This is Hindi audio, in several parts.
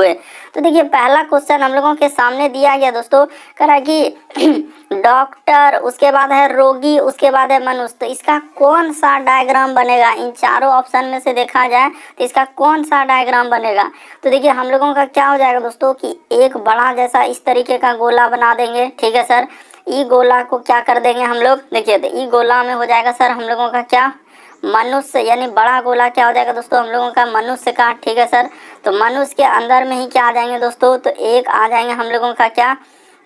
हुए। तो देखिए पहला क्वेश्चन हम लोगों के सामने दिया गया दोस्तों, करा कि डॉक्टर, उसके बाद है रोगी, उसके बाद है मनुष्य। तो इसका कौन सा डायग्राम बनेगा? इन चारों ऑप्शन में से देखा जाए तो इसका कौन सा डायग्राम बनेगा? तो देखिए हम लोगों का क्या हो जाएगा दोस्तों कि एक बड़ा जैसा इस तरीके का गोला बना देंगे, ठीक है सर। ई गोला को क्या कर देंगे हम लोग, देखिए तो ई गोला में हो जाएगा सर हम लोगों का क्या, मनुष्य, यानी बड़ा गोला क्या हो जाएगा दोस्तों हम लोगों का, मनुष्य का, ठीक है सर। तो मनुष्य के अंदर में ही क्या आ जाएंगे दोस्तों, तो एक आ जाएंगे हम लोगों का क्या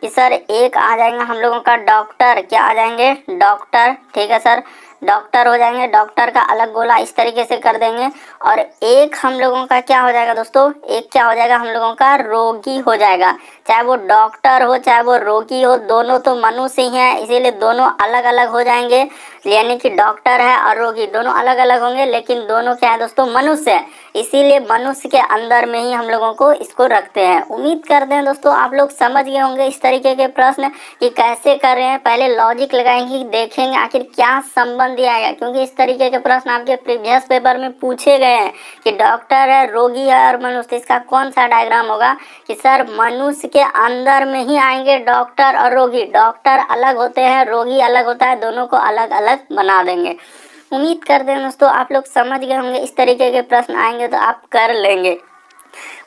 कि सर, एक आ जाएंगे हम लोगों का डॉक्टर, क्या आ जाएंगे, डॉक्टर, ठीक है सर, डॉक्टर हो जाएंगे। डॉक्टर का अलग गोला इस तरीके से कर देंगे। और एक हम लोगों का क्या हो जाएगा दोस्तों, एक क्या हो जाएगा हम लोगों का, रोगी हो जाएगा। चाहे वो डॉक्टर हो चाहे वो रोगी हो, दोनों तो मनुष्य ही हैं, इसीलिए दोनों अलग अलग हो जाएंगे। यानी कि डॉक्टर है और रोगी दोनों अलग अलग होंगे, लेकिन दोनों क्या है दोस्तों, मनुष्य है, इसीलिए मनुष्य के अंदर में ही हम लोगों को इसको रखते हैं। उम्मीद करते हैं दोस्तों आप लोग समझ गए होंगे इस तरीके के प्रश्न कि कैसे कर रहे हैं। पहले लॉजिक लगाएंगे, देखेंगे आखिर क्या संबंध दिया गया, क्योंकि इस तरीके के प्रश्न आपके प्रीवियस पेपर में पूछे गए हैं कि डॉक्टर है, रोगी है और मनुष्य, इसका कौन सा डायग्राम होगा कि सर मनुष्य के अंदर में ही आएंगे डॉक्टर और रोगी। डॉक्टर अलग होते हैं, रोगी अलग होता है, दोनों को अलग अलग बना देंगे। उम्मीद करते हैं दोस्तों आप लोग समझ गए होंगे, इस तरीके के प्रश्न आएंगे तो आप कर लेंगे।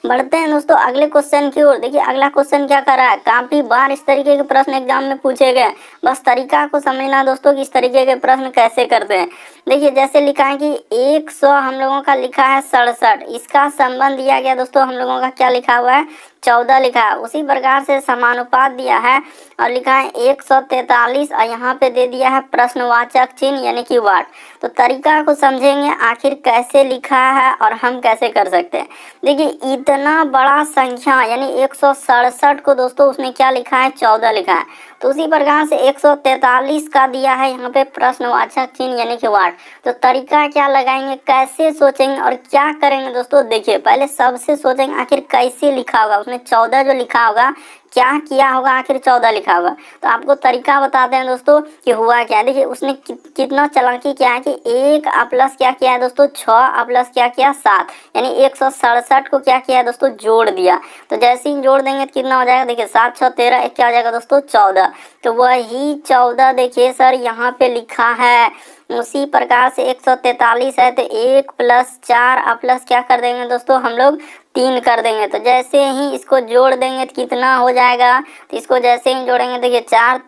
बढ़ते हैं दोस्तों अगले क्वेश्चन की ओर। देखिए अगला क्वेश्चन क्या कर रहा है, काफी बार इस तरीके के प्रश्न एग्जाम में पूछे गए, बस तरीका को समझना दोस्तों कि इस तरीके के प्रश्न कैसे करते हैं। देखिए जैसे लिखा है कि 100 हम लोगों का लिखा है 67, इसका संबंध दिया गया दोस्तों हम लोगों का क्या लिखा हुआ है, 14 लिखा है। उसी प्रकार से समानुपात दिया है और लिखा है 143 और यहाँ पे दे दिया है प्रश्नवाचक चिन्ह यानी कि वाट। तो तरीका को समझेंगे आखिर कैसे लिखा है और हम कैसे कर सकते हैं। देखिए इतना बड़ा संख्या यानी 167 को दोस्तों उसने क्या लिखा है, 14 लिखा है। तो उसी प्रकार से 143 का दिया है यहाँ पे प्रश्नवाचक चिन्ह यानी कि वाट। तो तरीका क्या लगाएंगे, कैसे सोचेंगे और क्या करेंगे दोस्तों। देखिए पहले सबसे सोचेंगे आखिर कैसे लिखा होगा, उसने 14 जो लिखा होगा क्या किया होगा, आखिर 14 लिखा होगा। तो आपको तरीका बताते हैं दोस्तों कि हुआ क्या। देखिए उसने कितना चालाकी किया है कि 1 प्लस क्या किया है दोस्तों, 6 प्लस क्या किया 7, यानी 167 को क्या किया है दोस्तों, जोड़ दिया। तो जैसे ही जोड़ देंगे तो कितना हो जाएगा, देखिए 7 6 13, एक क्या हो जाएगा दोस्तों 14। तो वही 14 देखिए सर यहाँ पे लिखा है। उसी प्रकार से 143 है तो 1 प्लस 4 प्लस क्या कर देंगे दोस्तों हम लोग 3 कर देंगे। तो जैसे ही इसको जोड़ देंगे तो कितना हो जाएगा, तो इसको जैसे ही जोड़ेंगे देखिए 4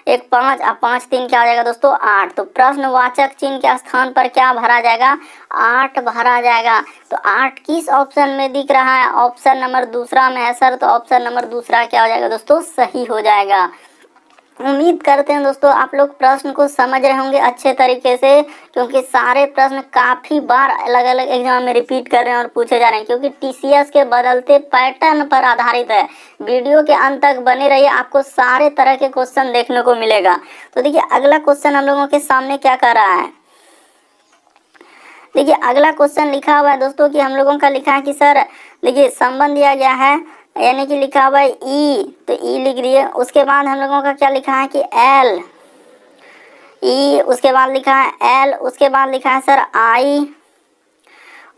1 5 और 5 3 क्या हो जाएगा दोस्तों 8। तो प्रश्नवाचक चिन्ह के स्थान पर क्या भरा जाएगा, 8 भरा जाएगा। तो 8 किस ऑप्शन में दिख रहा है, ऑप्शन नंबर दूसरा में है सर। तो ऑप्शन नंबर दूसरा क्या हो जाएगा दोस्तों, सही हो जाएगा। उम्मीद करते हैं दोस्तों आप लोग प्रश्न को समझ रहे होंगे अच्छे तरीके से, क्योंकि सारे प्रश्न काफ़ी बार अलग अलग एग्जाम में रिपीट कर रहे हैं और पूछे जा रहे हैं, क्योंकि टीसीएस के बदलते पैटर्न पर आधारित है। वीडियो के अंत तक बने रहिए, आपको सारे तरह के क्वेश्चन देखने को मिलेगा। तो देखिए अगला क्वेश्चन हम लोगों के सामने क्या कर रहा है। देखिए अगला क्वेश्चन लिखा हुआ है दोस्तों कि हम लोगों का लिखा है कि सर देखिए संबंध दिया गया है यानी कि लिखा हुआ है ई, तो ई लिख दिए। उसके बाद हम लोगों का क्या लिखा है कि एल, ई, उसके बाद लिखा है एल, उसके बाद लिखा है सर आई,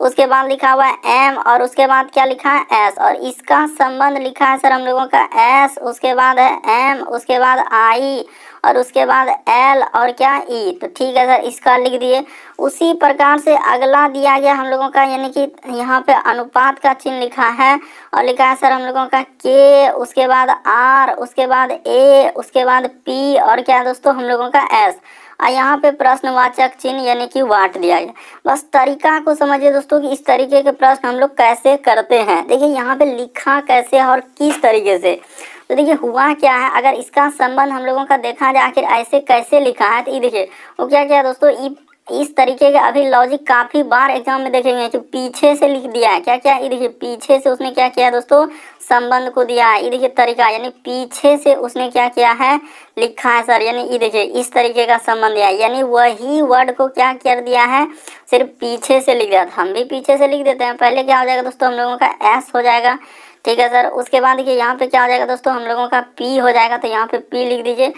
उसके बाद लिखा हुआ है एम और उसके बाद क्या लिखा है एस। और इसका संबंध लिखा है सर हम लोगों का एस, उसके बाद है एम, उसके बाद आई और उसके बाद एल और क्या ई। तो ठीक है सर इसका लिख दिए। उसी प्रकार से अगला दिया गया हम लोगों का यानी कि यहाँ पे अनुपात का चिन्ह लिखा है और लिखा है सर हम लोगों का के, उसके बाद आर, उसके बाद ए, उसके बाद पी और क्या दोस्तों हम लोगों का एस। और यहाँ पे प्रश्नवाचक चिन्ह यानी कि वाट दिया गया। बस तरीका को समझिए दोस्तों कि इस तरीके के प्रश्न हम लोग कैसे करते हैं। देखिए यहाँ पे लिखा कैसे है और किस तरीके से। तो देखिए हुआ क्या है, अगर इसका संबंध हम लोगों का देखा जाए आखिर ऐसे कैसे लिखा है, तो ये देखिए वो क्या क्या दोस्तों, इस तरीके के अभी लॉजिक काफ़ी बार एग्जाम में देखेंगे। जो पीछे से लिख दिया है क्या क्या, ये देखिए पीछे से उसने क्या किया दोस्तों, संबंध को दिया है। ये देखिए तरीका यानी पीछे से उसने क्या किया है, लिखा है सर, यानी ये देखिए इस तरीके का संबंध दिया है, यानी वही वर्ड को क्या कर दिया है, सिर्फ पीछे से लिख दिया। हम भी पीछे से लिख देते हैं। पहले क्या हो जाएगा दोस्तों हम लोगों का एस हो जाएगा, ठीक है सर। उसके बाद देखिए यहाँ पे क्या हो जाएगा दोस्तों हम लोगों का पी हो जाएगा, तो यहाँ पे पी लिख दीजिए।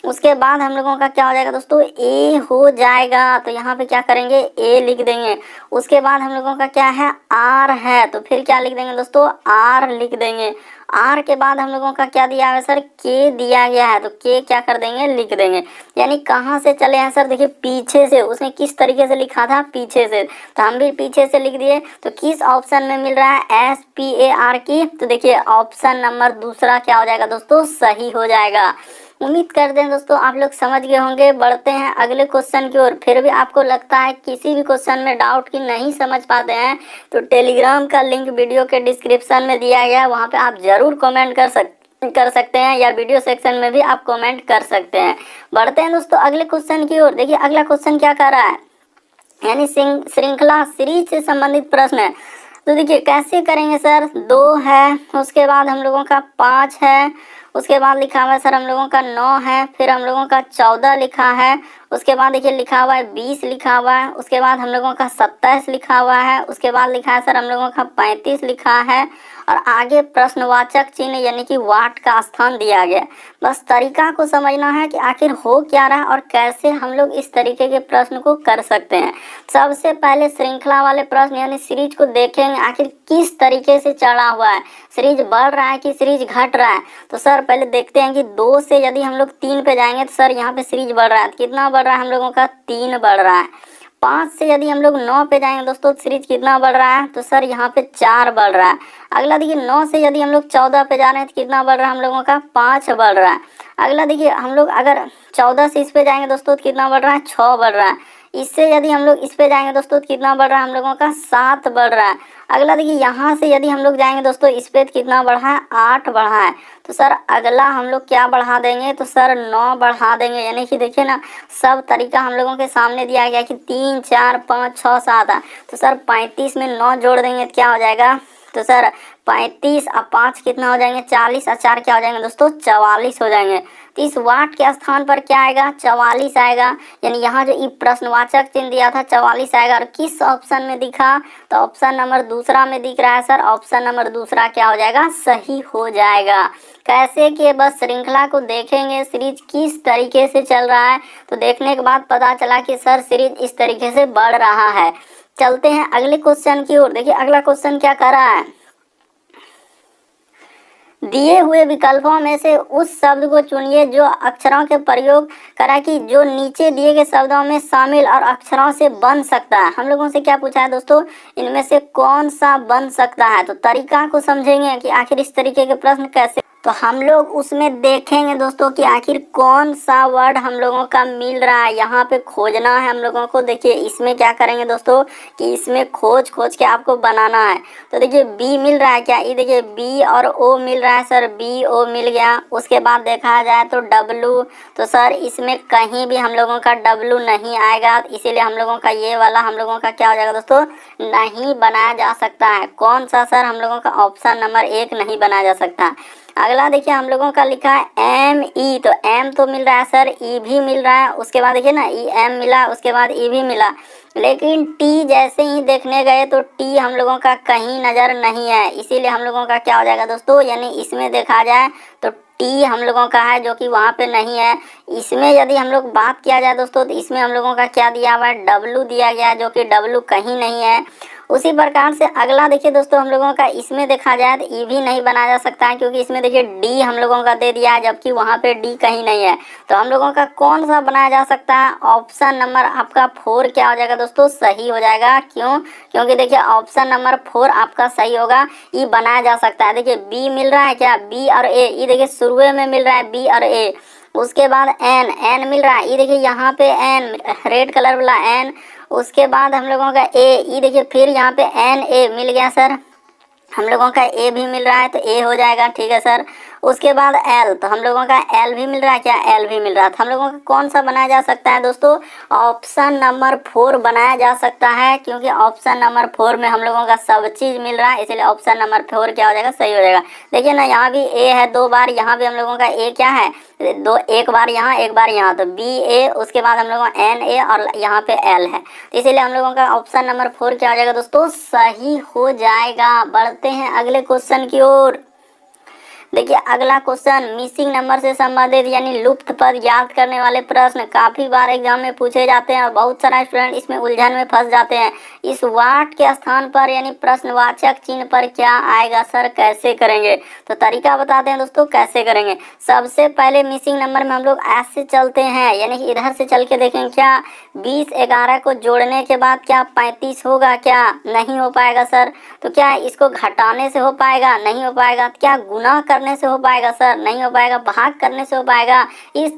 उसके बाद हम लोगों का क्या हो जाएगा दोस्तों, ए हो जाएगा। तो यहाँ पे क्या करेंगे, ए लिख देंगे। उसके बाद हम लोगों का क्या है, आर है, तो फिर क्या लिख देंगे दोस्तों, आर लिख देंगे। आर के बाद हम लोगों का क्या दिया है सर, के दिया गया है, तो के क्या कर देंगे, लिख देंगे। यानी कहाँ से चले हैं सर, देखिए पीछे से, उसने किस तरीके से लिखा था, पीछे से, तो हम भी पीछे से लिख दिए। तो किस ऑप्शन में मिल रहा है, SPAR की, तो देखिए ऑप्शन नंबर दूसरा क्या हो जाएगा दोस्तों, सही हो जाएगा। उम्मीद करते हैं दोस्तों आप लोग समझ गए होंगे। बढ़ते हैं अगले क्वेश्चन की ओर। फिर भी आपको लगता है किसी भी क्वेश्चन में डाउट की नहीं समझ पाते हैं तो टेलीग्राम का लिंक वीडियो के डिस्क्रिप्शन में दिया गया है, वहाँ पे आप जरूर कमेंट कर सकते हैं, या वीडियो सेक्शन में भी आप कमेंट कर सकते हैं। बढ़ते हैं दोस्तों अगले क्वेश्चन की ओर। देखिए अगला क्वेश्चन क्या कर रहा है, यानी श्रृंखला सीरीज से संबंधित प्रश्न है। तो देखिए कैसे करेंगे सर, 2 है, उसके बाद हम लोगों का 5 है, उसके बाद लिखा हुआ है सर हम लोगों का 9 है, फिर हम लोगों का 14 लिखा है, उसके बाद देखिए लिखा हुआ है 20 लिखा हुआ है, उसके बाद हम लोगों का 27 लिखा हुआ है, उसके बाद लिखा है सर हम लोगों का 35 लिखा है, और आगे प्रश्नवाचक चिन्ह यानी कि वाट का स्थान दिया गया। बस तरीका को समझना है कि आखिर हो क्या रहा है और कैसे हम लोग इस तरीके के प्रश्न को कर सकते हैं। सबसे पहले श्रृंखला वाले प्रश्न यानी सीरीज को देखेंगे, आखिर किस तरीके से चढ़ा हुआ है, सीरीज बढ़ रहा है कि सीरीज घट रहा है। तो सर पहले देखते हैं कि 2 से यदि हम लोग 3 पे जाएंगे तो सर यहाँ पे सीरीज बढ़ रहा है, कितना बढ़ रहा है हम लोगों का, 3 बढ़ रहा है। 5 से यदि हम लोग 9 पे जाएंगे दोस्तों सीरीज कितना बढ़ रहा है, तो सर यहाँ पे 4 बढ़ रहा है। अगला देखिए 9 से यदि हम लोग 14 पे जा रहे हैं तो कितना बढ़ रहा है हम लोगों का, 5 बढ़ रहा है। अगला देखिए हम लोग अगर 14 से इस पे जाएंगे दोस्तों तो कितना बढ़ रहा है, 6 बढ़ रहा है। इससे यदि हम लोग इस पे जाएंगे दोस्तों तो कितना बढ़ रहा है हम लोगों का, 7 बढ़ रहा है। अगला देखिए यहाँ से यदि हम लोग जाएंगे दोस्तों इस पे कितना बढ़ा है, 8 बढ़ा है। तो सर अगला हम लोग क्या बढ़ा देंगे, तो सर 9 बढ़ा देंगे। यानी कि देखिए ना सब तरीका हम लोगों के सामने दिया गया कि 3 4 5 6 7 है, तो सर 35 में 9 जोड़ देंगे तो क्या हो जाएगा, तो सर 35 और 5 कितना हो जाएंगे, 40 और 4 क्या हो जाएंगे दोस्तों, 44 हो जाएंगे। तो इस वाट के स्थान पर क्या आएगा, 44 आएगा। यानी यहाँ जो ये प्रश्नवाचक चिन्ह दिया था 44 आएगा। और किस ऑप्शन में दिखा, तो ऑप्शन नंबर दूसरा में दिख रहा है सर, ऑप्शन नंबर दूसरा क्या हो जाएगा, सही हो जाएगा। कैसे कि बस श्रृंखला को देखेंगे सीरीज किस तरीके से चल रहा है, तो देखने के बाद पता चला कि सर सीरीज इस तरीके से बढ़ रहा है। चलते हैं अगले क्वेश्चन की ओर। देखिए अगला क्वेश्चन क्या कर रहा है, दिए हुए विकल्पों में से उस शब्द को चुनिए जो अक्षरों के प्रयोग करा कि जो नीचे दिए गए शब्दों में शामिल और अक्षरों से बन सकता है। हम लोगों से क्या पूछा है दोस्तों, इनमें से कौन सा बन सकता है। तो तरीका को समझेंगे कि आखिर इस तरीके के प्रश्न कैसे, तो हम लोग उसमें देखेंगे दोस्तों कि आखिर कौन सा वर्ड हम लोगों का मिल रहा है, यहाँ पे खोजना है हम लोगों को। देखिए इसमें क्या करेंगे दोस्तों कि इसमें खोज के आपको बनाना है। तो देखिए बी मिल रहा है क्या, ये देखिए बी और ओ मिल रहा है सर, बी ओ मिल गया। उसके बाद देखा जाए तो डब्लू, तो सर इसमें कहीं भी हम लोगों का डब्लू नहीं आएगा, इसीलिए हम लोगों का ये वाला हम लोगों का क्या हो जाएगा दोस्तों, नहीं बनाया जा सकता है। कौन सा सर, हम लोगों का ऑप्शन नंबर 1 नहीं बनाया जा सकता। अगला देखिए हम लोगों का लिखा है एम ई, तो एम तो मिल रहा है सर, ई भी मिल रहा है। उसके बाद देखिए ना ई एम मिला, उसके बाद ई भी मिला, लेकिन टी जैसे ही देखने गए तो टी हम लोगों का कहीं नज़र नहीं है, इसीलिए हम लोगों का क्या हो जाएगा दोस्तों, यानी इसमें देखा जाए तो टी हम लोगों का है जो कि वहाँ पे नहीं है। इसमें यदि हम लोग बात किया जाए दोस्तों तो इसमें हम लोगों का क्या दिया हुआ है, डब्लू दिया गया है, जो कि डब्लू कहीं नहीं है। उसी प्रकार से अगला देखिए दोस्तों हम लोगों का इसमें देखा जाए तो ई भी नहीं बनाया जा सकता है, क्योंकि इसमें देखिए डी हम लोगों का दे दिया है, जबकि वहाँ पे डी कहीं नहीं है। तो हम लोगों का कौन सा बनाया जा सकता है, ऑप्शन नंबर आपका 4 क्या हो जाएगा दोस्तों, सही हो जाएगा। क्यों, क्योंकि देखिए ऑप्शन नंबर 4 आपका सही होगा, ई बनाया जा सकता है। देखिए बी मिल रहा है क्या, बी और ए, ये देखिए शुरू में मिल रहा है बी और ए। उसके बाद एन, एन मिल रहा है, ये देखिए यहाँ पे एन रेड कलर वाला एन। उसके बाद हम लोगों का ए, ये देखिए फिर यहाँ पे एन ए मिल गया सर, हम लोगों का ए भी मिल रहा है तो ए हो जाएगा, ठीक है सर। उसके बाद एल, तो हम लोगों का एल भी मिल रहा है क्या, एल भी मिल रहा है। तो हम लोगों का कौन सा बनाया जा सकता है दोस्तों, ऑप्शन नंबर 4 बनाया जा सकता है, क्योंकि ऑप्शन नंबर 4 में हम लोगों का सब चीज़ मिल रहा है, इसलिए ऑप्शन नंबर 4 क्या हो जाएगा, सही हो जाएगा। देखिए ना यहाँ भी ए है 2 बार, यहाँ भी हम लोगों का ए क्या है, एक बार यहाँ एक बार यहाँ, तो बी ए, उसके बाद हम लोगों का एन ए और यहाँ पे एल है, तो इसीलिए हम लोगों का ऑप्शन नंबर 4 क्या हो जाएगा दोस्तों, सही हो जाएगा। बढ़ते हैं अगले क्वेश्चन की ओर। देखिए अगला क्वेश्चन मिसिंग नंबर से संबंधित यानी लुप्त पद याद करने वाले प्रश्न काफी बार एग्जाम में पूछे जाते हैं और बहुत सारा स्टूडेंट इसमें उलझन में फंस जाते हैं। इस वाट के स्थान पर यानी प्रश्नवाचक चिन्ह पर क्या आएगा सर, कैसे करेंगे? तो तरीका बताते हैं दोस्तों कैसे करेंगे। सबसे पहले मिसिंग नंबर में हम लोग ऐसे चलते हैं, यानी कि इधर से चल के देखेंगे क्या 20 11 को जोड़ने के बाद क्या 35 होगा? क्या नहीं हो पाएगा सर। तो क्या इसको घटाने से हो पाएगा? नहीं हो पाएगा। क्या गुना करने से हो पाएगा सर? नहीं हो पाएगा। भाग करने से हो पाएगा? इस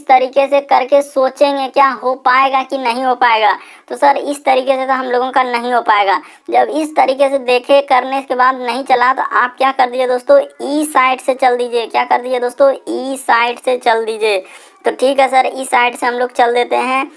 तरीके से करके सोचेंगे क्या हो पाएगा कि नहीं हो पाएगा। तो सर इस तरीके से तो हम लोगों का नहीं हो पाएगा। जब इस तरीके से देखे करने के बाद नहीं चला तो आप क्या कर दीजिए दोस्तों, ई साइड से चल दीजिए। क्या कर दीजिए दोस्तों, ई साइड से चल दीजिए। तो ठीक है सर, ई साइड से हम लोग चल देते हैं।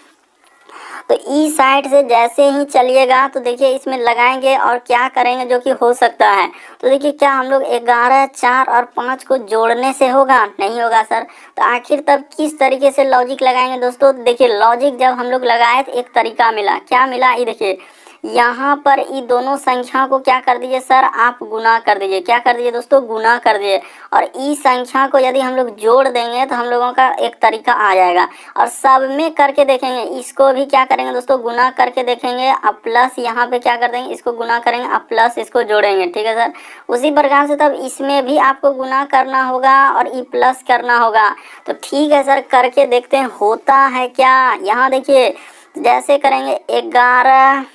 तो ई साइड से जैसे ही चलिएगा तो देखिए इसमें लगाएंगे और क्या करेंगे जो कि हो सकता है। तो देखिए क्या हम लोग 11 4 और 5 को जोड़ने से होगा? नहीं होगा सर। तो आखिर तब किस तरीके से लॉजिक लगाएंगे दोस्तों? देखिए लॉजिक जब हम लोग लगाए तो एक तरीका मिला। क्या मिला? ये देखिए यहाँ पर ये दोनों संख्या को क्या कर दीजिए सर, आप गुना कर दीजिए। क्या कर दीजिए दोस्तों, गुना कर दीजिए। और ई संख्या को यदि हम लोग जोड़ देंगे तो हम लोगों का एक तरीका आ जाएगा। और सब में करके देखेंगे, इसको भी क्या करेंगे दोस्तों, गुना करके देखेंगे। अब प्लस यहाँ पे क्या कर देंगे, इसको गुना करेंगे, अब प्लस इसको जोड़ेंगे। ठीक है सर। उसी प्रकार से तब इसमें भी आपको गुना करना होगा और ई प्लस करना होगा। तो ठीक है सर, करके देखते हैं होता है क्या। यहाँ देखिए जैसे करेंगे 11,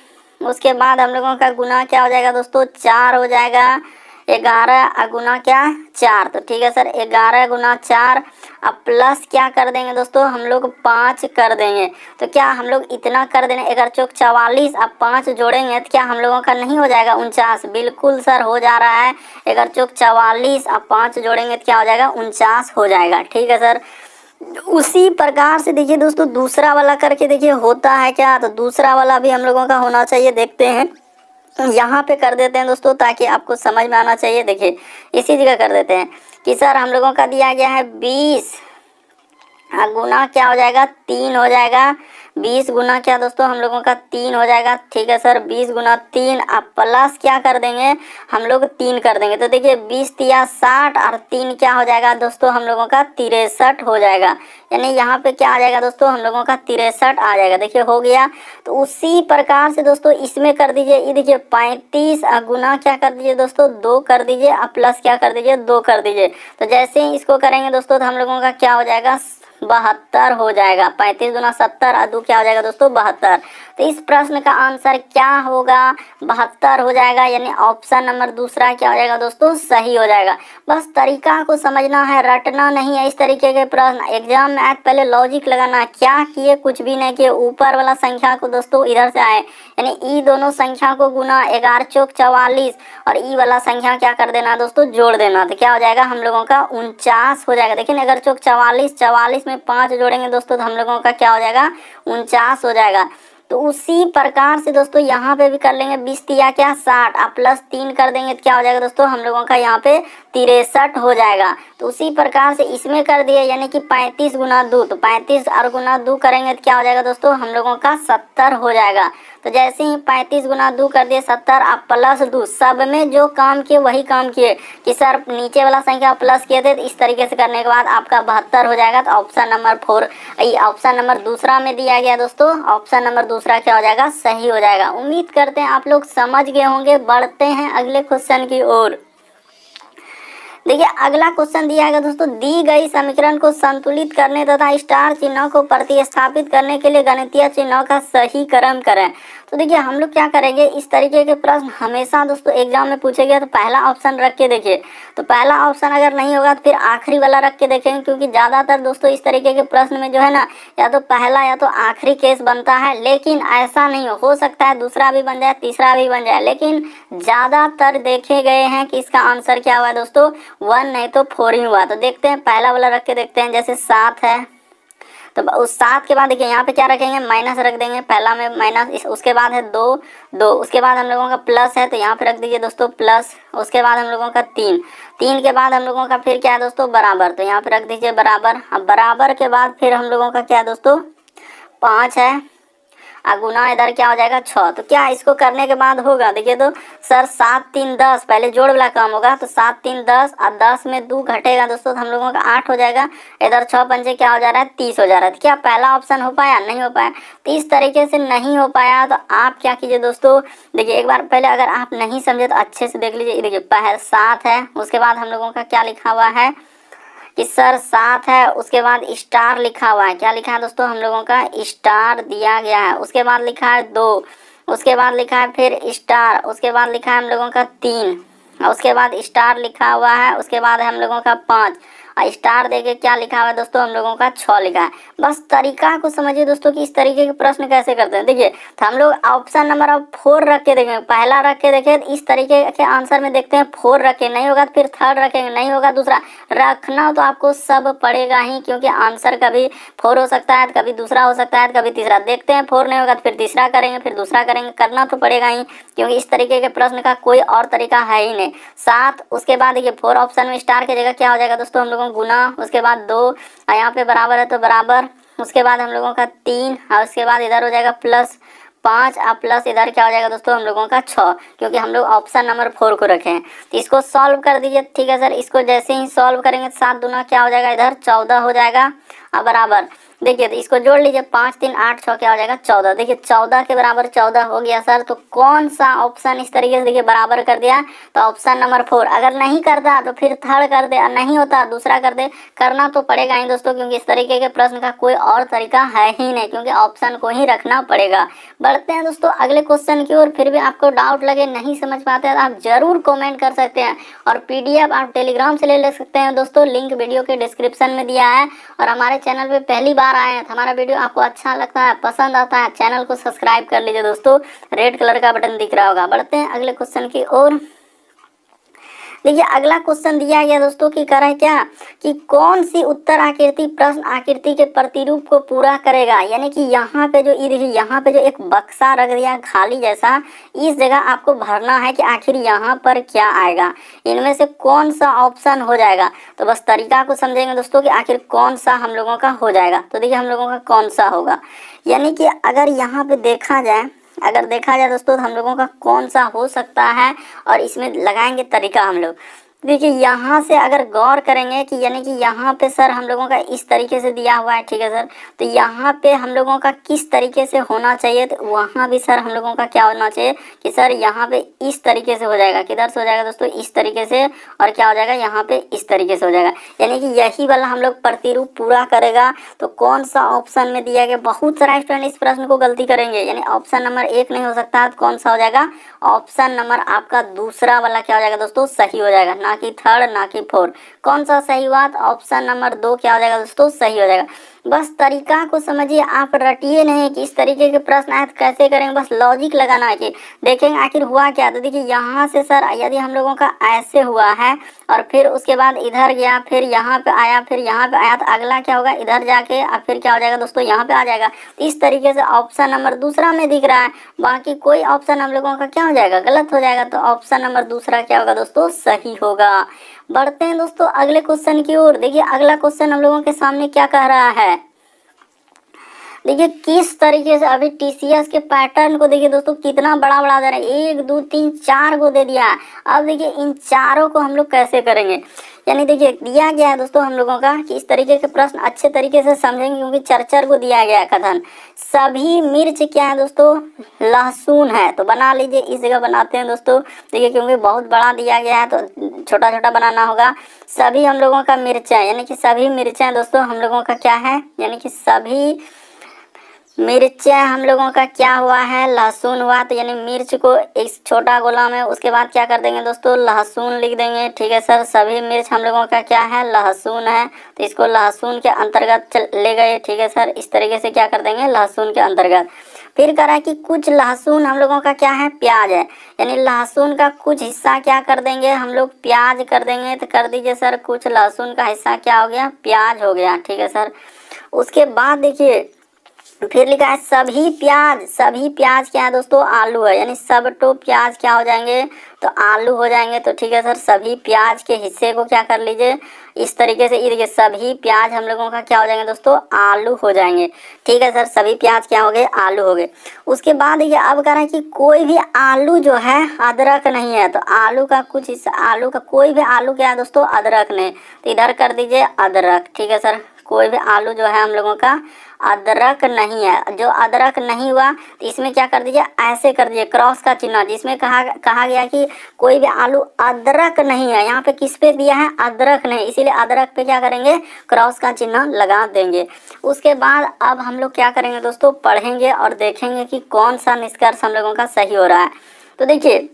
उसके बाद हम लोगों का गुना क्या हो जाएगा दोस्तों, 4 हो जाएगा। 11 गुना क्या 4। तो ठीक है सर, 11 गुना 4। अब प्लस क्या कर देंगे दोस्तों, हम लोग 5 कर देंगे। तो क्या हम लोग इतना कर देंगे, 11 चौक 44। अब 5 जोड़ेंगे तो क्या हम लोगों का नहीं हो जाएगा 49? बिल्कुल सर हो जा रहा है। 11 चौक 44, अब 5 जोड़ेंगे तो क्या हो जाएगा, 49 हो जाएगा। ठीक है सर। उसी प्रकार से देखिए दोस्तों दूसरा वाला करके देखिए होता है क्या। तो दूसरा वाला भी हम लोगों का होना चाहिए, देखते हैं। यहाँ पे कर देते हैं दोस्तों ताकि आपको समझ में आना चाहिए। देखिए इसी जगह कर देते हैं कि सर हम लोगों का दिया गया है 20 गुना क्या हो जाएगा, 3 हो जाएगा। 20 गुना क्या दोस्तों, हम लोगों का 3 हो जाएगा। ठीक है सर, 20 गुना 3। अब प्लस क्या कर देंगे, हम लोग 3 कर देंगे। तो देखिए 20 तिया 60 और 3 क्या हो जाएगा दोस्तों, हम लोगों का 63 हो जाएगा। यानी यहाँ पे क्या आ जाएगा दोस्तों, हम लोगों का 63 आ जाएगा। देखिए हो गया। तो उसी प्रकार से दोस्तों इसमें कर दीजिए। ये देखिए 35 गुना क्या कर दीजिए दोस्तों, 2 कर दीजिए। अब प्लस क्या कर दीजिए, 2 कर दीजिए। तो जैसे ही इसको करेंगे दोस्तों तो हम लोगों का क्या हो जाएगा, 72 हो जाएगा। 35 गुना 70 और 2 क्या हो जाएगा दोस्तों, 72। तो इस प्रश्न का आंसर क्या होगा, 72 हो जाएगा। यानी ऑप्शन नंबर दूसरा क्या हो जाएगा दोस्तों, सही हो जाएगा। बस तरीका को समझना है, रटना नहीं है। इस तरीके के प्रश्न एग्जाम में आज पहले लॉजिक लगाना। क्या किए, कुछ भी नहीं किए। ऊपर वाला संख्या को दोस्तों इधर से आए, यानी ई दोनों संख्या को गुना 11 चौक 44 और ई वाला संख्या क्या कर देना दोस्तों, जोड़ देना। तो क्या हो जाएगा, हम लोगों का 49 हो जाएगा। देखिए 11 चौक 44, 44 में 5 जोड़ेंगे दोस्तों तो हम लोगों का क्या हो जाएगा, 49 हो जाएगा। तो उसी प्रकार से दोस्तों यहाँ पे भी कर लेंगे। 20 तिया क्या 60, आप प्लस 3 कर देंगे तो क्या हो जाएगा दोस्तों, हम लोगों का यहाँ पे 63 हो जाएगा। तो उसी प्रकार से इसमें कर दिए, यानी कि 35 गुना 2। तो 35 और गुना 2 करेंगे तो क्या हो जाएगा दोस्तों, हम लोगों का 70 हो जाएगा। तो जैसे ही 35 गुना 2 कर दिए 70, आप प्लस 2। सब में जो काम किए वही काम किए कि सर नीचे वाला संख्या प्लस किए थे। तो इस तरीके से करने के बाद आपका 72 हो जाएगा। तो ऑप्शन नंबर 4, ऑप्शन नंबर दूसरा में दिया गया दोस्तों, ऑप्शन नंबर दूसरा क्या हो जाएगा, सही हो जाएगा। उम्मीद करते हैं आप लोग समझ गए होंगे। बढ़ते हैं अगले क्वेश्चन की ओर। देखिए अगला क्वेश्चन दिया गया दोस्तों, दी गई समीकरण को संतुलित करने तथा स्टार चिन्ह को प्रतिस्थापित करने के लिए गणितीय चिन्हों का सही क्रम करें। तो देखिए हम लोग क्या करेंगे, इस तरीके के प्रश्न हमेशा दोस्तों एग्जाम में पूछे गए। तो पहला ऑप्शन रख के देखिए, तो पहला ऑप्शन अगर नहीं होगा तो फिर आखिरी वाला रख के देखेंगे। क्योंकि ज़्यादातर दोस्तों इस तरीके के प्रश्न में जो है ना, या तो पहला या तो आखिरी केस बनता है। लेकिन ऐसा नहीं हो सकता है दूसरा भी बन जाए, तीसरा भी बन जाए। लेकिन ज़्यादातर देखे गए हैं कि इसका आंसर क्या हुआ दोस्तों, 1 नहीं तो 4 ही हुआ। तो देखते हैं पहला वाला रख के देखते हैं। जैसे 7 है तो उस 7 के बाद देखिए यहाँ पे क्या रखेंगे, माइनस रख देंगे। पहला में माइनस, उसके बाद है 2 2, उसके बाद हम लोगों का प्लस है तो यहाँ पे रख दीजिए दोस्तों प्लस। उसके बाद हम लोगों का 3 3 के बाद हम लोगों का फिर क्या है दोस्तों, बराबर। तो यहाँ पे रख दीजिए बराबर। अब बराबर के बाद फिर हम लोगों का क्या है दोस्तों, 5 है। और गुना इधर क्या हो जाएगा 6। तो क्या इसको करने के बाद होगा, देखिए तो सर 7 3 10, पहले जोड़ वाला काम होगा तो 7 3 10 और 10 में 2 घटेगा दोस्तों तो हम लोगों का 8 हो जाएगा। इधर 6 पंजे क्या हो जा रहा है 30 हो जा रहा है। तो क्या पहला ऑप्शन हो पाया, नहीं हो पाया। तो इस तरीके से नहीं हो पाया तो आप क्या कीजिए दोस्तों, देखिए एक बार पहले अगर आप नहीं समझे तो अच्छे से देख लीजिए। देखिए पहले 7 है, उसके बाद हम लोगों का क्या लिखा हुआ है कि सर 7 है, उसके बाद स्टार लिखा हुआ है। क्या लिखा है दोस्तों, हम लोगों का स्टार दिया गया है। उसके बाद लिखा है 2, उसके बाद लिखा है फिर स्टार, उसके बाद लिखा है हम लोगों का 3, और उसके बाद स्टार लिखा हुआ है। उसके बाद है हम लोगों का 5 और स्टार देके क्या लिखा हुआ है दोस्तों, हम लोगों का 6 लिखा है। बस तरीका को समझिए दोस्तों कि इस तरीके के प्रश्न कैसे करते हैं। देखिए तो हम लोग ऑप्शन नंबर अब 4 रख के देखेंगे, पहला रख के देखें इस तरीके के आंसर में देखते हैं 4 रखे, नहीं होगा तो फिर थर्ड रखेंगे, नहीं होगा दूसरा। रखना तो आपको सब पड़ेगा ही, क्योंकि आंसर कभी 4 हो सकता है, कभी दूसरा हो सकता है, कभी तीसरा। देखते हैं 4 नहीं होगा तो फिर तीसरा करेंगे, फिर दूसरा करेंगे, करना तो पड़ेगा ही, क्योंकि इस तरीके के प्रश्न का कोई और तरीका है ही नहीं। 7 उसके बाद देखिए 4 ऑप्शन में स्टार की जगह क्या हो जाएगा दोस्तों, हम लोगों को गुना, उसके बाद 2 और यहाँ पे बराबर है तो बराबर, उसके बाद हम लोगों का 3 और उसके बाद इधर हो जाएगा प्लस 5 और प्लस इधर क्या हो जाएगा दोस्तों, हम लोगों का 6, क्योंकि हम लोग ऑप्शन नंबर 4 को रखे हैं। तो इसको सॉल्व कर दीजिए। ठीक है सर, इसको जैसे ही सॉल्व करेंगे 7 दूना क्या हो जाएगा, इधर 14 हो जाएगा और बराबर। देखिए तो इसको जोड़ लीजिए, 5 3 8 6 क्या हो जाएगा 14। देखिए 14 के बराबर 14 हो गया सर। तो कौन सा ऑप्शन इस तरीके से देखिए बराबर कर दिया, तो ऑप्शन नंबर 4। अगर नहीं करता तो फिर थर्ड कर दे, और नहीं होता दूसरा कर दे। करना तो पड़ेगा ही दोस्तों, क्योंकि इस तरीके के प्रश्न का कोई और तरीका है ही नहीं, क्योंकि ऑप्शन को ही रखना पड़ेगा। बढ़ते हैं दोस्तों अगले क्वेश्चन की ओर। फिर भी आपको डाउट लगे, नहीं समझ पाते हैं तो आप जरूर कमेंट कर सकते हैं, और पीडीएफ आप टेलीग्राम से ले सकते हैं दोस्तों। लिंक वीडियो के डिस्क्रिप्शन में दिया है। और हमारे चैनल पे पहली बार आए हैं तो हमारा वीडियो आपको अच्छा लगता है, पसंद आता है, चैनल को सब्सक्राइब कर लीजिए दोस्तों। रेड कलर का बटन दिख रहा होगा। बढ़ते हैं अगले क्वेश्चन की ओर। देखिए अगला क्वेश्चन दिया गया दोस्तों कि करें क्या कि कौन सी उत्तर आकृति प्रश्न आकृति के प्रतिरूप को पूरा करेगा। यानी कि यहाँ पे जो ये देखिए, यहाँ पे जो एक बक्सा रख दिया खाली जैसा, इस जगह आपको भरना है कि आखिर यहाँ पर क्या आएगा, इनमें से कौन सा ऑप्शन हो जाएगा। तो बस तरीका को समझेंगे दोस्तों कि आखिर कौन सा हम लोगों का हो जाएगा। तो देखिए हम लोगों का कौन सा होगा, यानी कि अगर यहाँ पे देखा जाए, दोस्तों तो हम लोगों का कौन सा हो सकता है, और इसमें लगाएंगे तरीका हम लोग। देखिए यहाँ से अगर गौर करेंगे कि यानी कि यहाँ पे सर हम लोगों का इस तरीके से दिया हुआ है। ठीक है सर, तो यहाँ पे हम लोगों का किस तरीके से होना चाहिए, तो वहाँ भी सर हम लोगों का क्या होना चाहिए कि सर यहाँ पे इस तरीके से हो जाएगा। किधर से हो जाएगा दोस्तों, इस तरीके से, और क्या हो जाएगा यहाँ पे इस तरीके से हो जाएगा। यानी कि यही वाला हम लोग प्रतिरूप पूरा करेगा। तो कौन सा ऑप्शन में दिया गया, बहुत सारा स्टूडेंट इस प्रश्न को गलती करेंगे, यानी ऑप्शन नंबर 1 नहीं हो सकता। तो कौन सा हो जाएगा, ऑप्शन नंबर आपका दूसरा वाला क्या हो जाएगा दोस्तों, सही हो जाएगा, ना कि थर्ड ना कि 4। कौन सा सही हुआ, तो ऑप्शन नंबर 2 क्या हो जाएगा दोस्तों, सही हो जाएगा। बस तरीका को समझिए, आप रटिए नहीं कि इस तरीके के प्रश्न आए तो कैसे करेंगे, बस लॉजिक लगाना है कि देखेंगे आखिर हुआ क्या। तो देखिए यहाँ से सर यदि हम लोगों का ऐसे हुआ है और फिर उसके बाद इधर गया, फिर यहाँ पे आया, फिर यहाँ पे आया, तो अगला क्या होगा, इधर जाके और फिर क्या हो जाएगा दोस्तों, यहाँ पे आ जाएगा। तो इस तरीके से ऑप्शन नंबर दूसरा में दिख रहा है, बाकी कोई ऑप्शन हम लोगों का क्या हो जाएगा, गलत हो जाएगा। तो ऑप्शन नंबर दूसरा क्या होगा दोस्तों, सही होगा। बढ़ते हैं दोस्तों अगले क्वेश्चन की ओर। देखिए अगला क्वेश्चन हम लोगों के सामने क्या कह रहा है, देखिए किस तरीके से अभी टीसीएस के पैटर्न को देखिए दोस्तों, कितना बड़ा बड़ा दे रहा है, 1 2 3 4 को दे दिया है। अब देखिए इन चारों को हम लोग कैसे करेंगे, यानी देखिए दिया गया है दोस्तों हम लोगों का कि इस तरीके के प्रश्न अच्छे तरीके से समझेंगे, क्योंकि चर्चा को दिया गया है कथन। सभी मिर्च क्या है दोस्तों, लहसुन है। तो बना लीजिए, इस जगह बनाते हैं दोस्तों। देखिए क्योंकि बहुत बड़ा दिया गया है तो छोटा छोटा बनाना होगा। सभी हम लोगों का मिर्चा, यानी कि सभी मिर्चा दोस्तों हम लोगों का क्या है, यानी कि सभी मिर्चा हम लोगों का क्या हुआ है, लहसुन हुआ। तो यानी मिर्च को एक छोटा गोला में, उसके बाद क्या कर देंगे दोस्तों, लहसुन लिख देंगे। ठीक है सर, सभी मिर्च हम लोगों का क्या है, लहसुन है, तो इसको लहसुन के अंतर्गत ले गए। ठीक है सर, इस तरीके से क्या कर देंगे, लहसुन के अंतर्गत। फिर करा कि कुछ लहसुन हम लोगों का क्या है, प्याज है, यानी लहसुन का कुछ हिस्सा क्या कर देंगे हम लोग, प्याज कर देंगे। तो कर दीजिए सर, कुछ लहसुन का हिस्सा क्या हो गया, प्याज हो गया। ठीक है सर, उसके बाद देखिए फिर लिखा है सभी प्याज क्या है दोस्तों, आलू है, यानी सब तो प्याज क्या हो जाएंगे, तो आलू हो जाएंगे। तो ठीक है सर, सभी प्याज के हिस्से को क्या कर लीजिए इस तरीके से, ये देखिए सभी प्याज हम लोगों का क्या हो जाएंगे दोस्तों, आलू हो जाएंगे। ठीक है सर, सभी प्याज क्या हो गए, आलू हो गए। उसके बाद देखिए अब कह रहा है कि कोई भी आलू जो है अदरक नहीं है, तो आलू का कुछ हिस्सा, आलू का कोई भी आलू क्या है दोस्तों, अदरक नहीं, तो इधर कर दीजिए अदरक। ठीक है सर, कोई भी आलू जो है हम लोगों का अदरक नहीं है, जो अदरक नहीं हुआ तो इसमें क्या कर दीजिए, ऐसे कर दीजिए क्रॉस का चिन्ह, जिसमें कहा गया कि कोई भी आलू अदरक नहीं है, यहाँ पे किस पे दिया है, अदरक नहीं, इसीलिए अदरक पे क्या करेंगे, क्रॉस का चिन्ह लगा देंगे। उसके बाद अब हम लोग क्या करेंगे दोस्तों, पढ़ेंगे और देखेंगे कि कौन सा निष्कर्ष हम लोगों का सही हो रहा है। तो देखिए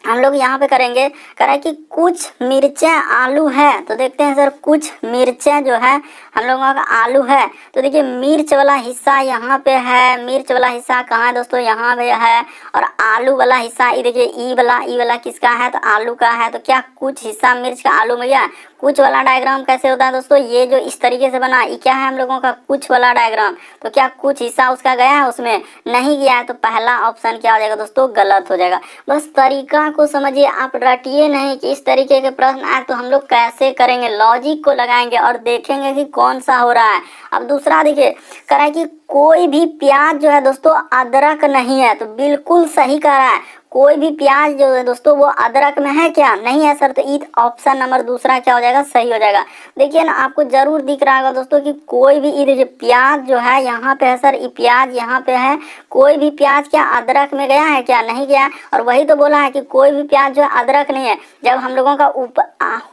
हम लोग यहाँ पे करेंगे, कह रहा है कि कुछ मिर्चें आलू है, तो देखते हैं सर कुछ मिर्चें जो है हम लोगों का आलू है। तो देखिए मिर्च वाला हिस्सा यहाँ पे है, मिर्च वाला हिस्सा कहाँ है दोस्तों, यहाँ पे है, और आलू वाला हिस्सा ये देखिए ई वाला किसका है, तो आलू का है। तो क्या कुछ हिस्सा मिर्च का आलू में गया। कुछ वाला डायग्राम कैसे होता है दोस्तों, ये जो इस तरीके से बना ये क्या है हम लोगों का कुछ वाला डायग्राम, तो क्या कुछ हिस्सा उसका गया है, उसमें नहीं गया है, तो पहला ऑप्शन क्या हो जाएगा दोस्तों, गलत हो जाएगा। बस तरीका को समझिए, आप रटिए नहीं कि इस तरीके के प्रश्न आए तो हम लोग कैसे करेंगे, लॉजिक को लगाएंगे और देखेंगे कि कौन सा हो रहा है। अब दूसरा देखिए, कह रहा है कि कोई भी प्याज जो है दोस्तों अदरक नहीं है, तो बिल्कुल सही कह रहा है, कोई भी प्याज जो है दोस्तों वो अदरक में है क्या, नहीं है सर, तो ई ऑप्शन नंबर दूसरा क्या हो जाएगा, सही हो जाएगा। देखिए ना आपको जरूर दिख रहा होगा दोस्तों कि कोई भी ये देखिए प्याज जो है यहाँ पे है सर, ये प्याज यहाँ पे है, कोई भी प्याज क्या अदरक में गया है क्या, नहीं गया। और वही तो बोला है कि कोई भी प्याज जो है अदरक नहीं है, जब हम लोगों का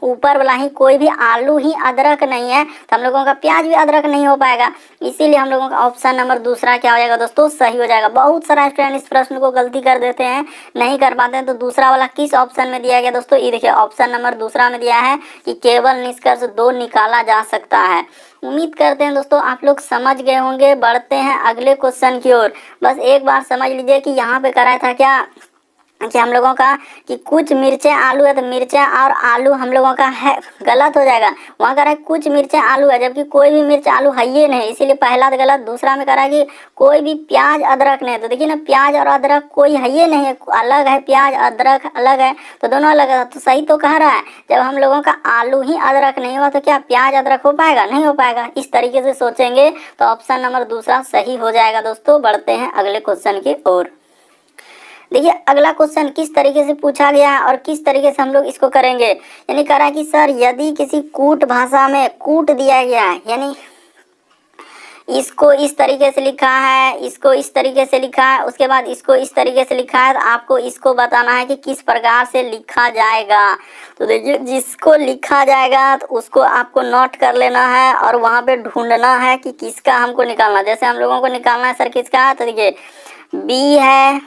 ऊपर वाला ही कोई भी आलू ही अदरक नहीं है तो हम लोगों का प्याज भी अदरक नहीं हो पाएगा, इसीलिए हम लोगों का ऑप्शन नंबर दूसरा क्या हो जाएगा दोस्तों, सही हो जाएगा। बहुत सारा स्टूडेंट इस प्रश्न को गलती कर देते हैं, नहीं कर पाते हैं। तो दूसरा वाला किस ऑप्शन में दिया गया दोस्तों, ये देखिए ऑप्शन नंबर दूसरा में दिया है कि केवल निष्कर्ष 2 निकाला जा सकता है। उम्मीद करते हैं दोस्तों आप लोग समझ गए होंगे। बढ़ते हैं अगले क्वेश्चन की ओर। बस एक बार समझ लीजिए कि यहाँ पे कराया था क्या कि हम लोगों का कि कुछ मिर्चें आलू है, तो मिर्चें और आलू हम लोगों का है, गलत हो जाएगा। वहाँ कह रहा है कुछ मिर्चें आलू है, जबकि कोई भी मिर्च आलू है ये नहीं, इसीलिए पहला तो गलत। दूसरा में कह रहा है कि कोई भी प्याज अदरक नहीं, तो देखिए ना प्याज और अदरक कोई है ये नहीं है, अलग है, प्याज अदरक अलग है, तो दोनों अलग है, तो सही तो कह रहा है। जब हम लोगों का आलू ही अदरक नहीं हुआ तो क्या प्याज अदरक हो पाएगा, नहीं हो पाएगा। इस तरीके से सोचेंगे तो ऑप्शन नंबर दूसरा सही हो जाएगा दोस्तों। बढ़ते हैं अगले क्वेश्चन की ओर। देखिए अगला क्वेश्चन किस तरीके से पूछा गया है और किस तरीके से हम लोग इसको करेंगे। यानी कह रहा है कि सर यदि किसी कूट भाषा में कूट दिया गया है, यानी इसको इस तरीके से लिखा है, इसको इस तरीके से लिखा है, उसके बाद इसको इस तरीके से लिखा है, तो आपको इसको बताना है कि किस प्रकार से लिखा जाएगा। तो देखिए जिसको लिखा जाएगा तो उसको आपको नोट कर लेना है और वहाँ पे ढूंढना है कि किसका हमको निकालना। जैसे हम लोगों को निकालना है सर किसका है, तो देखिए बी है,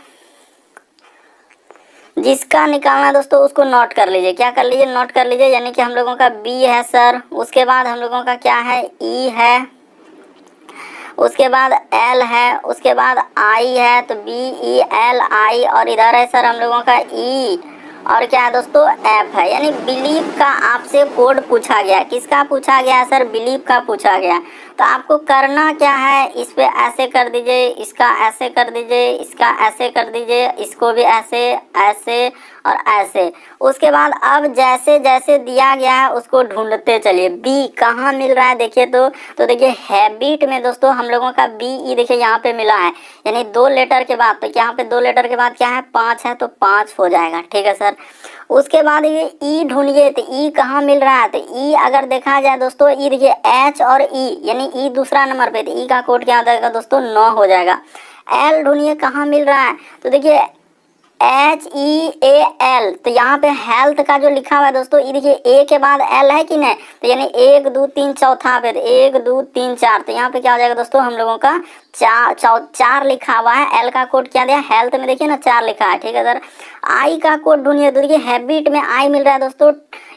जिसका निकालना है दोस्तों उसको नोट कर लीजिए। क्या कर लीजिए, नोट कर लीजिए। यानी कि हम लोगों का बी है सर, उसके बाद हम लोगों का क्या है, ई है, उसके बाद एल है, उसके बाद आई है, तो बी ई एल आई, और इधर है सर हम लोगों का ई, और क्या है दोस्तों एफ है। यानी बिलीव का आपसे कोड पूछा गया। किसका पूछा गया सर, बिलीव का पूछा गया। तो आपको करना क्या है, इस पे ऐसे कर दीजिए, इसका ऐसे कर दीजिए, इसका ऐसे कर दीजिए, इसको भी ऐसे ऐसे और ऐसे। उसके बाद अब जैसे जैसे दिया गया है उसको ढूंढते चलिए। बी कहाँ मिल रहा है देखिए, तो देखिए हैबिट में दोस्तों हम लोगों का बी ई देखिए यहाँ पे मिला है, यानी 2 लेटर के बाद, तो यहाँ पे 2 लेटर के बाद क्या है 5 है, तो 5 हो जाएगा। ठीक है सर। उसके बाद ये ई ढूंढिए, तो ई कहाँ मिल रहा है, तो ई अगर देखा जाए दोस्तों, ई देखिए एच और ई, यानी ई दूसरा नंबर पे, तो ई का कोड क्या हो जाएगा दोस्तों 9 हो जाएगा। एल ढूंढिए कहाँ मिल रहा है, तो देखिए HEAL, तो यहाँ पे हेल्थ का जो लिखा हुआ है दोस्तों, ये देखिए ए के बाद एल है कि नहीं, तो यानी 1 2 3 चौथा पे, 1 2 3 4, तो यहाँ पे क्या हो जाएगा दोस्तों हम लोगों का 4 लिखा हुआ है। एल का कोड क्या दिया, हेल्थ में देखिए ना 4 लिखा है। ठीक है सर। आई का कोड ढूंढिए, तो देखिए हैबिट में आई मिल रहा है दोस्तों,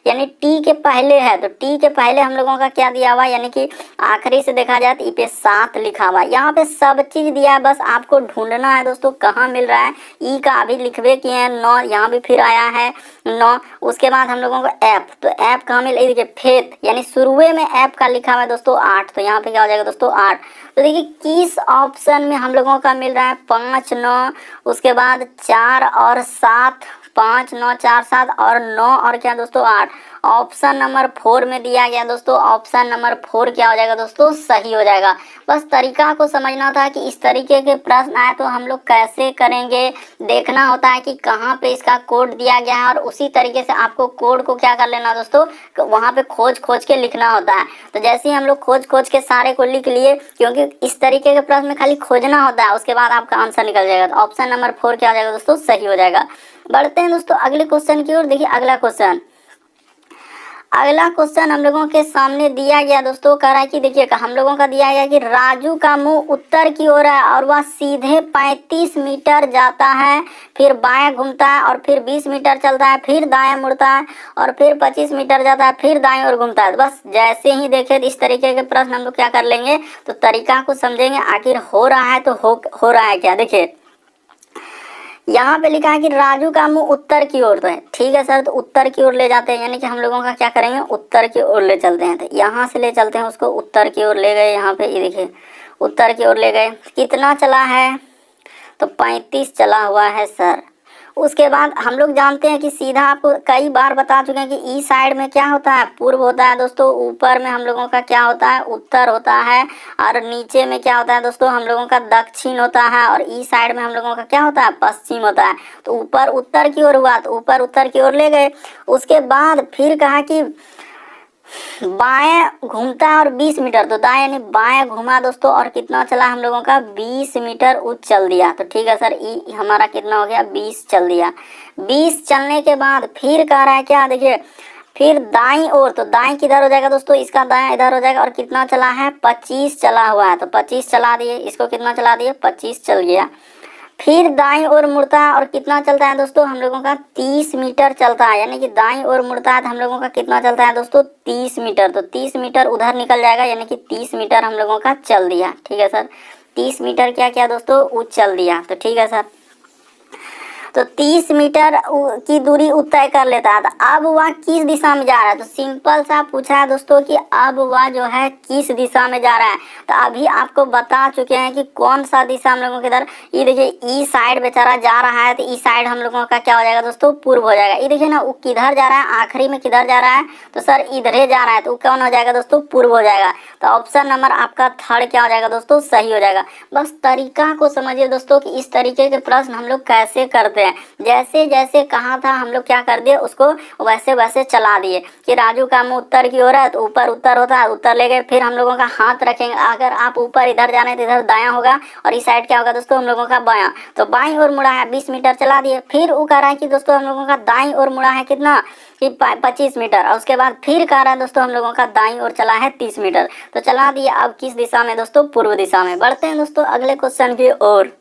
यानी टी के पहले है, तो टी के पहले हम लोगों का क्या दिया हुआ, यानी कि आखिरी से देखा जाए तो ई पे 7 लिखा हुआ है। यहाँ पे सब चीज दिया है, बस आपको ढूंढना है दोस्तों कहाँ मिल रहा है। ई का अभी लिखवे किए हैं 9, यहाँ भी फिर आया है 9। उसके बाद हम लोगों को ऐप, तो ऐप कहाँ मिल, देखिए फेथ, यानी शुरुए में ऐप का लिखा हुआ है दोस्तों 8, तो यहाँ पे क्या हो जाएगा दोस्तों 8। तो देखिए किस ऑप्शन में हम लोगों का मिल रहा है 5 9, उसके बाद 4 और 7, 5 9 4 7 और 9 और क्या दोस्तों 8। ऑप्शन नंबर 4 में दिया गया दोस्तों, ऑप्शन नंबर 4 क्या हो जाएगा दोस्तों, सही हो जाएगा। बस तरीका को समझना था कि इस तरीके के प्रश्न आए तो हम लोग कैसे करेंगे, देखना होता है कि कहाँ पे इसका कोड दिया गया है और उसी तरीके से आपको कोड को क्या कर लेना दोस्तों, वहाँ पे खोज के लिखना होता है। तो जैसे ही हम लोग खोज के सारे को लिख लिए, क्योंकि इस तरीके के प्रश्न में खाली खोजना होता है, उसके बाद आपका आंसर निकल जाएगा। तो ऑप्शन नंबर 4 क्या हो जाएगा दोस्तों, सही हो जाएगा। बढ़ते हैं दोस्तों अगले क्वेश्चन की ओर। देखिए अगला क्वेश्चन हम लोगों के सामने दिया गया दोस्तों, कह रहा है कि देखिए हम लोगों का दिया गया कि राजू का मुंह उत्तर की ओर है और वह सीधे 35 मीटर जाता है, फिर बाएं घूमता है और फिर 20 मीटर चलता है, फिर दाएं मुड़ता है और फिर 25 मीटर जाता है, फिर दाएं ओर घूमता है। बस जैसे ही देखे इस तरीके के प्रश्न हम लोग क्या कर लेंगे, तो तरीका को समझेंगे आखिर हो रहा है तो हो रहा है क्या। देखिए यहाँ पे लिखा है कि राजू का मुंह उत्तर की ओर, तो है ठीक है सर, तो उत्तर की ओर ले जाते हैं, यानी कि हम लोगों का क्या करेंगे, उत्तर की ओर ले चलते हैं। तो यहाँ से ले चलते हैं उसको, उत्तर की ओर ले गए, यहाँ पे ये देखिए उत्तर की ओर ले गए। कितना चला है, तो 35 चला हुआ है सर। उसके बाद हम लोग जानते हैं कि सीधा आपको कई बार बता चुके हैं कि ई साइड में क्या होता है, पूर्व होता है दोस्तों, ऊपर में हम लोगों का क्या होता है, उत्तर होता है, और नीचे में क्या होता है दोस्तों, हम लोगों का दक्षिण होता है, और ई साइड में हम लोगों का क्या होता है, पश्चिम होता है। तो ऊपर उत्तर की ओर हुआ, तो ऊपर उत्तर की ओर ले गए। उसके बाद फिर कहा कि बाएं घूमता है और 20 मीटर, तो दाएं यानी बाएं घुमा दोस्तों, और कितना चला हम लोगों का, 20 मीटर उच्च चल दिया। तो ठीक है सर, ई हमारा कितना हो गया, 20 चल दिया। 20 चलने के बाद फिर कह रहा है क्या, देखिए फिर दाईं ओर, तो दाईं किधर हो जाएगा दोस्तों, इसका दायां इधर हो जाएगा, और कितना चला है, 25 चला हुआ है, तो 25 चला दिए। इसको कितना चला दिए, 25 चल गया। फिर दाईं ओर मुड़ता है और कितना चलता है दोस्तों, हम लोगों का 30 मीटर चलता है, यानी कि दाईं ओर मुड़ता है तो हम लोगों का कितना चलता है दोस्तों, 30 मीटर। तो 30 मीटर उधर निकल जाएगा, यानी कि 30 मीटर हम लोगों का चल दिया। ठीक है सर, 30 मीटर क्या किया दोस्तों, चल दिया। तो ठीक है सर, तो 30 मीटर की दूरी तय कर लेता है। तो अब वह किस दिशा में जा रहा है, तो सिंपल सा पूछा है दोस्तों कि अब वह जो है किस दिशा में जा रहा है। तो अभी आपको बता चुके हैं कि कौन सा दिशा हम लोगों के इधर, ये देखिए ई साइड बेचारा जा रहा है, तो ई साइड हम लोगों का क्या हो जाएगा दोस्तों, पूर्व हो जाएगा। ये देखिए ना, वो किधर जा रहा है, आखिरी में किधर जा रहा है, तो सर इधरे जा रहा है, तो कौन हो जाएगा दोस्तों, पूर्व हो जाएगा। तो ऑप्शन नंबर आपका 3 क्या हो जाएगा दोस्तों, सही हो जाएगा। बस तरीका को समझिए दोस्तों कि इस तरीके के प्रश्न हम लोग कैसे करते हैं। जैसे जैसे कहा था हम लोग क्या कर दिए, उसको वैसे वैसे चला दिए कि राजू का मुंह उत्तर की ओर है, तो ऊपर उत्तर होता है, उत्तर ले गए। फिर हम लोगों का हाथ रखेंगे, अगर आप ऊपर इधर जाना है तो इधर दायां होगा, और इस साइड क्या होगा दोस्तों, हम लोगों का बायां। तो बाईं ओर मुड़ा है, 20 मीटर चला दिए। फिर वो कह रहा है कि दोस्तों हम लोगों का दाईं ओर मुड़ा है कितना, कि 25 मीटर, और उसके बाद फिर कह रहा है दोस्तों हम लोगों का दाईं ओर चला है 30 मीटर। तो चला दिया, अब किस दिशा में दोस्तों, पूर्व दिशा में। बढ़ते हैं दोस्तों अगले क्वेश्चन की ओर।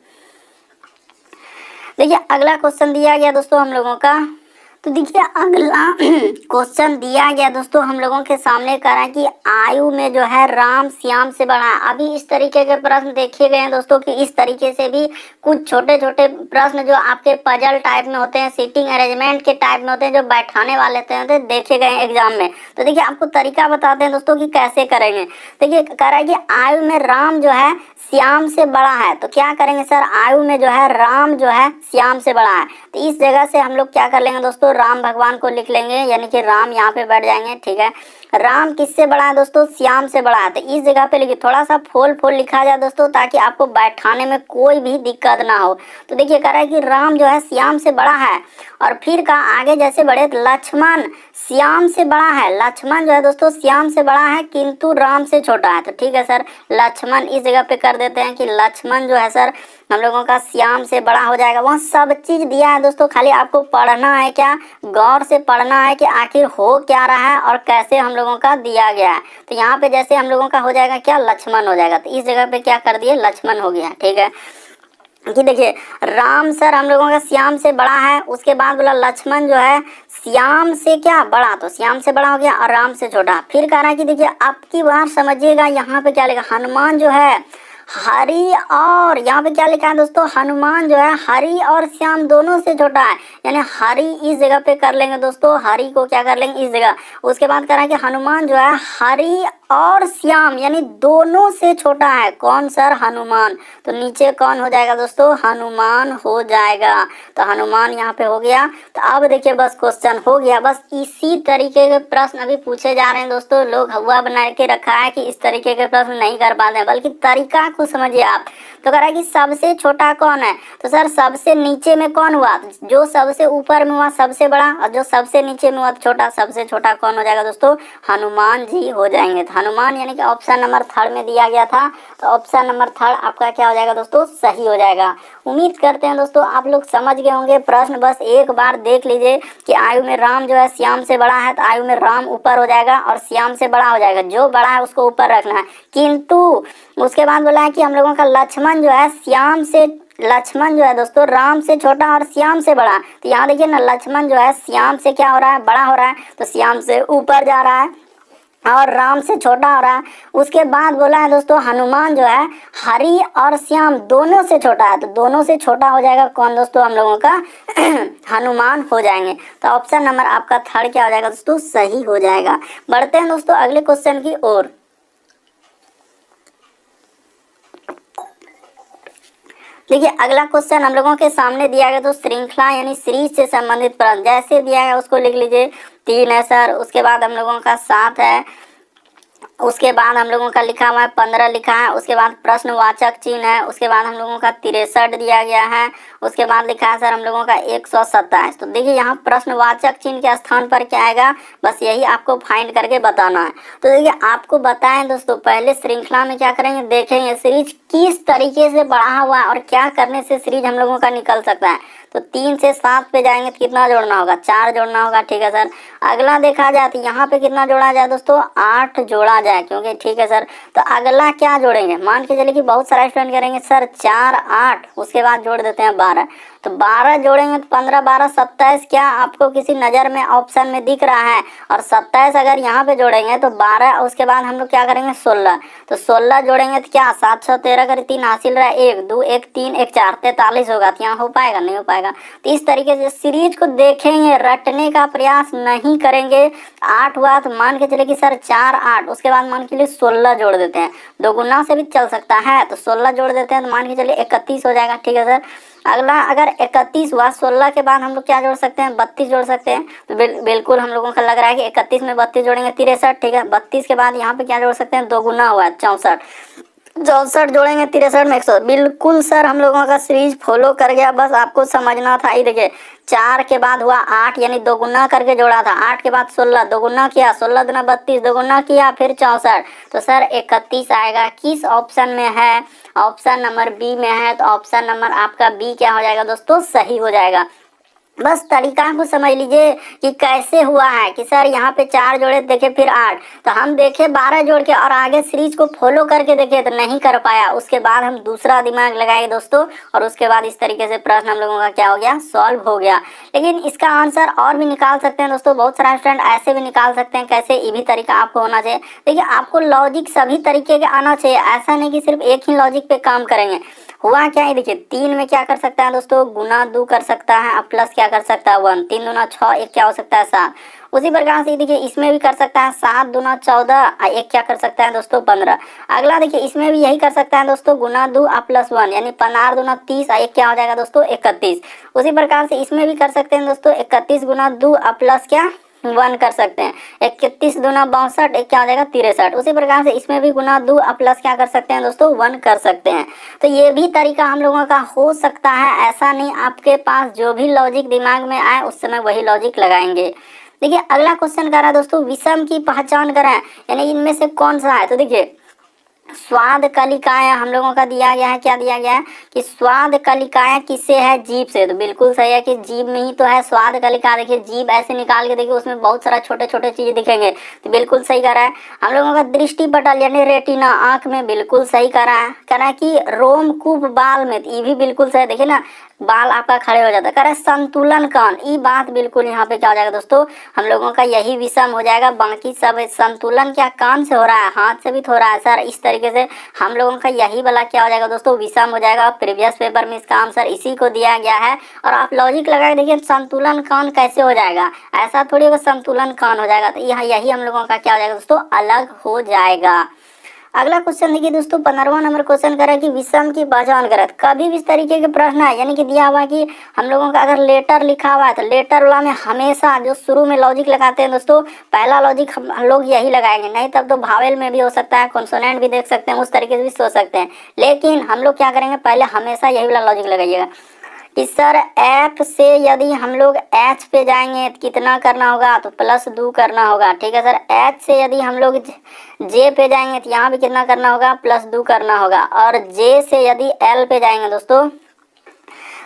देखिए अगला क्वेश्चन दिया गया दोस्तों हम लोगों का, तो देखिए अगला क्वेश्चन दिया गया दोस्तों हम लोगों के सामने, करा कि आयु में जो है राम श्याम से बड़ा है। अभी इस तरीके के प्रश्न देखे गए हैं दोस्तों कि इस तरीके से भी कुछ छोटे छोटे प्रश्न जो आपके पजल टाइप में होते हैं, सीटिंग अरेंजमेंट के टाइप में होते हैं, जो बैठाने वाले होते हैं, देखे गए हैं एग्जाम में। तो देखिए आपको तरीका बताते हैं दोस्तों कि कैसे करेंगे। देखिए कह रहा है कि आयु में राम जो है श्याम से बड़ा है, तो क्या करेंगे सर, आयु में जो है राम जो है श्याम से बड़ा है, तो इस जगह से हम लोग क्या कर लेंगे दोस्तों, राम भगवान को लिख लेंगे, यानी कि राम यहाँ पे बैठ जाएंगे। ठीक है, राम किससे बड़ा है दोस्तों, श्याम से बड़ा है, तो इस जगह पे लिखिए, थोड़ा सा फोल लिखा जाए दोस्तों, ताकि आपको बैठाने में कोई भी दिक्कत ना हो। तो देखिए कह रहा है कि राम जो है श्याम से बड़ा है, और फिर कहा आगे जैसे बढ़े, लक्ष्मण श्याम से बड़ा है, लक्ष्मण जो है दोस्तों श्याम से बड़ा है किंतु राम से छोटा है। तो ठीक है सर, लक्ष्मण इस जगह पे कर देते हैं कि लक्ष्मण जो है सर हम लोगों का श्याम से बड़ा हो जाएगा। वहाँ सब चीज दिया है दोस्तों, खाली आपको पढ़ना है, क्या गौर से पढ़ना है कि आखिर हो क्या रहा है और कैसे हम लोगों का दिया गया है। तो यहाँ पे जैसे हम लोगों का हो जाएगा क्या, लक्ष्मण हो जाएगा, तो इस जगह पे क्या कर दिए, लक्ष्मण हो गया। ठीक है कि देखिए राम सर हम लोगों का श्याम से बड़ा है, उसके बाद बोला लक्ष्मण जो है श्याम से क्या बड़ा, तो श्याम से बड़ा हो गया और राम से छोटा। फिर कह रहा है कि देखिए अब की बार समझिएगा यहाँ पे क्या लिखा, हनुमान जो है हरि और, यहाँ पे क्या लिखा है दोस्तों, हनुमान जो है हरि और श्याम दोनों से छोटा है, यानी हरि इस जगह पे कर लेंगे दोस्तों, हरि को क्या कर लेंगे इस जगह। उसके बाद कह रहा है कि हनुमान जो है हरि और श्याम यानी दोनों से छोटा है। कौन सर, हनुमान। तो नीचे कौन हो जाएगा दोस्तों, हनुमान हो जाएगा। तो हनुमान यहाँ पे हो गया। तो अब देखिए बस क्वेश्चन हो गया। बस इसी तरीके के प्रश्न अभी पूछे जा रहे हैं दोस्तों। लोग हवा बना के रखा है कि इस तरीके के प्रश्न नहीं कर पाते हैं, बल्कि तरीका को समझिए आप। तो कह रहा है कि सबसे छोटा कौन है, तो सर सबसे नीचे में कौन हुआ, जो सबसे ऊपर में हुआ सबसे बड़ा, और जो सबसे नीचे में हुआ छोटा, सबसे छोटा कौन हो जाएगा दोस्तों, हनुमान जी हो जाएंगे। तो हनुमान यानी कि ऑप्शन नंबर 3 में दिया गया था। तो ऑप्शन नंबर 3 आपका क्या हो जाएगा दोस्तों, सही हो जाएगा। उम्मीद करते हैं दोस्तों आप लोग समझ गए होंगे प्रश्न। बस एक बार देख लीजिए कि आयु में राम जो है श्याम से बड़ा है, तो आयु में राम ऊपर हो जाएगा और श्याम से बड़ा हो जाएगा। जो बड़ा है उसको ऊपर रखना है। किंतु उसके बाद बोला है कि हम लोगों का लक्ष्मण जो है श्याम से, लक्ष्मण जो है दोस्तों राम से छोटा और श्याम से बड़ा। तो यहाँ देखिए ना, लक्ष्मण जो है श्याम से क्या हो रहा है, बड़ा हो रहा है, तो श्याम से ऊपर जा रहा है और राम से छोटा हो रहा है। उसके बाद बोला है दोस्तों हनुमान जो है हरि और श्याम दोनों से छोटा है। तो दोनों से छोटा हो जाएगा कौन दोस्तों, हम लोगों का हनुमान हो जाएंगे। तो ऑप्शन नंबर आपका 3 क्या हो जाएगा दोस्तों, सही हो जाएगा। बढ़ते हैं दोस्तों अगले क्वेश्चन की ओर। देखिए अगला क्वेश्चन हम लोगों के सामने दिया गया तो श्रृंखला यानी सीरीज से संबंधित प्रश्न जैसे दिया गया उसको लिख लीजिए। 3 है सर, उसके बाद हम लोगों का 7 है, उसके बाद हम लोगों का लिखा हुआ है 15 लिखा है, उसके बाद प्रश्नवाचक चिन्ह है, उसके बाद हम लोगों का 63 दिया गया है, उसके बाद लिखा है सर हम लोगों का 127। तो देखिए यहाँ प्रश्नवाचक चिन्ह के स्थान पर क्या आएगा, बस यही आपको फाइंड करके बताना है। तो देखिए आपको बताएं दोस्तों, पहले श्रृंखला में क्या करेंगे, देखेंगे सीरीज किस तरीके से बढ़ा हुआ है और क्या करने से सीरीज हम लोगों का निकल सकता है। तो 3 से 7 पे जाएंगे तो कितना जोड़ना होगा, 4 जोड़ना होगा, ठीक है सर। अगला देखा जाए तो यहाँ पे कितना जोड़ा जाए दोस्तों, 8 जोड़ा जाए, क्योंकि ठीक है सर। तो अगला क्या जोड़ेंगे, मान के चलिए कि बहुत सारा स्टूडेंट करेंगे सर 4 8, उसके बाद जोड़ देते हैं 12। तो 12 जोड़ेंगे तो 15 12 27, क्या आपको किसी नज़र में ऑप्शन में दिख रहा है, और 27 अगर यहाँ पे जोड़ेंगे तो 12, उसके बाद हम लोग क्या करेंगे 16। तो 16 जोड़ेंगे तो क्या 7 6 13 कर 3 हासिल रहा है, 1 2 1 3 1 4 43 होगा। तो यहाँ हो पाएगा, नहीं हो पाएगा। तो इस तरीके से सीरीज को देखेंगे, रटने का प्रयास नहीं करेंगे। 8 हुआ तो मान के चले कि सर 4 8, उसके बाद मान के लिए 16 जोड़ देते हैं, 2 गुना से भी चल सकता है। तो 16 जोड़ देते हैं तो मान के चलिए 31 हो जाएगा, ठीक है सर। अगला अगर 31 हुआ, 16 के बाद हम लोग क्या जोड़ सकते हैं, 32 जोड़ सकते हैं। तो बिल्कुल हम लोगों का लग रहा है कि 31 में 32 जोड़ेंगे 63, ठीक है। 32 के बाद यहाँ पे क्या जोड़ सकते हैं, 2 गुना हुआ 64, 64 जोड़ेंगे 63 में 100। बिल्कुल सर हम लोगों का सीरीज फॉलो कर गया, बस आपको समझना था। ये देखिए 4 के बाद हुआ 8 यानी 2 गुना करके जोड़ा था, 8 के बाद 16 2 गुना किया, 16 दुना 32 2 गुना किया, फिर 64। तो सर 31 आएगा। किस ऑप्शन में है, ऑप्शन नंबर बी में है। तो ऑप्शन नंबर आपका बी क्या हो जाएगा दोस्तों, सही हो जाएगा। बस तरीका को समझ लीजिए कि कैसे हुआ है कि सर यहाँ पे 4 जोड़े देखे फिर 8, तो हम देखे 12 जोड़ के और आगे सीरीज को फॉलो करके देखे तो नहीं कर पाया। उसके बाद हम दूसरा दिमाग लगाए दोस्तों, और उसके बाद इस तरीके से प्रश्न हम लोगों का क्या हो गया, सॉल्व हो गया। लेकिन इसका आंसर और भी निकाल सकते हैं दोस्तों, बहुत सारा स्टूडेंट ऐसे भी निकाल सकते हैं। कैसे, ये भी तरीका आपको होना चाहिए। देखिए आपको लॉजिक सभी तरीके के आना चाहिए, ऐसा नहीं कि सिर्फ एक ही लॉजिक पे काम करेंगे। हुआ क्या है, देखिए 3 में क्या कर सकता है दोस्तों, गुना 2 कर सकता है, अब प्लस क्या कर सकता है 1, 3 दूना 6, 1 क्या हो सकता है 7। उसी प्रकार से देखिए इसमें भी कर सकता है 7 दूना 14, 1 क्या कर सकता है दोस्तों 15। अगला देखिए इसमें भी यही कर सकता है दोस्तों, गुना 2 अब प्लस 1 यानी 15 दूना 30, 1 क्या हो जाएगा दोस्तों 31। उसी प्रकार से इसमें भी कर सकते हैं दोस्तों 31 गुना 2 अब प्लस क्या 1 कर सकते हैं, 31 दूना 62, 1 क्या हो जाएगा 63। उसी प्रकार से इसमें भी गुना 2 अब प्लस क्या कर सकते हैं दोस्तों 1 कर सकते हैं। तो ये भी तरीका हम लोगों का हो सकता है, ऐसा नहीं। आपके पास जो भी लॉजिक दिमाग में आए उस समय वही लॉजिक लगाएंगे। देखिए अगला क्वेश्चन कर रहा है दोस्तों, विषम की पहचान करें, यानी इनमें से कौन सा है। तो देखिए स्वाद कलिकाएं हम लोगों का दिया गया है, क्या दिया गया है कि स्वाद कलिकाएं किससे है, जीभ से। तो बिल्कुल सही है कि जीभ में ही तो है स्वाद कलिका। देखिए जीभ ऐसे निकाल के देखिए उसमें बहुत सारा छोटे छोटे चीजें दिखेंगे, तो बिल्कुल सही कर रहा है। हम लोगों का दृष्टि पटल यानी रेटिना आंख में, बिल्कुल सही कर रहा है। कह रहा है कि रोमकूप बाल में, ये भी बिल्कुल सही। देखिए ना बाल आपका खड़े हो जाता है। कह रहे संतुलन कौन, ये बात बिल्कुल यहाँ पे क्या हो जाएगा दोस्तों, हम लोगों का यही विषम हो जाएगा। बाकी सब संतुलन क्या कान से हो रहा है, हाथ से भी तो हो रहा है सर। इस तरीके से हम लोगों का यही वाला क्या हो जाएगा दोस्तों, विषम हो जाएगा। प्रीवियस पेपर में इसका आंसर इसी को दिया गया है। और आप लॉजिक लगा के देखिए संतुलन कौन कैसे हो जाएगा, ऐसा थोड़ी होगा संतुलन कौन हो जाएगा। तो यहाँ यही हम लोगों का क्या हो जाएगा दोस्तों, अलग हो जाएगा। अगला क्वेश्चन देखिए दोस्तों, 15वां नंबर क्वेश्चन कर रहा है कि विषम की पहचान करत। कभी भी इस तरीके के प्रश्न है, यानी कि दिया हुआ कि हम लोगों का अगर लेटर लिखा हुआ है तो लेटर वाला में हमेशा जो शुरू में लॉजिक लगाते हैं दोस्तों, पहला लॉजिक हम लोग यही लगाएंगे। नहीं तब तो भावेल में भी हो सकता है, कॉन्सोनेंट भी देख सकते हैं, उस तरीके से भी सोच सकते हैं। लेकिन हम लोग क्या करेंगे, पहले हमेशा यही वाला लॉजिक लगाइएगा कि सर F से यदि हम लोग H पे जाएंगे तो कितना करना होगा, तो +2 करना होगा। ठीक है सर, H से यदि हम लोग J पे जाएंगे तो यहाँ भी कितना करना होगा, +2 करना होगा। और J से यदि L पे जाएंगे दोस्तों,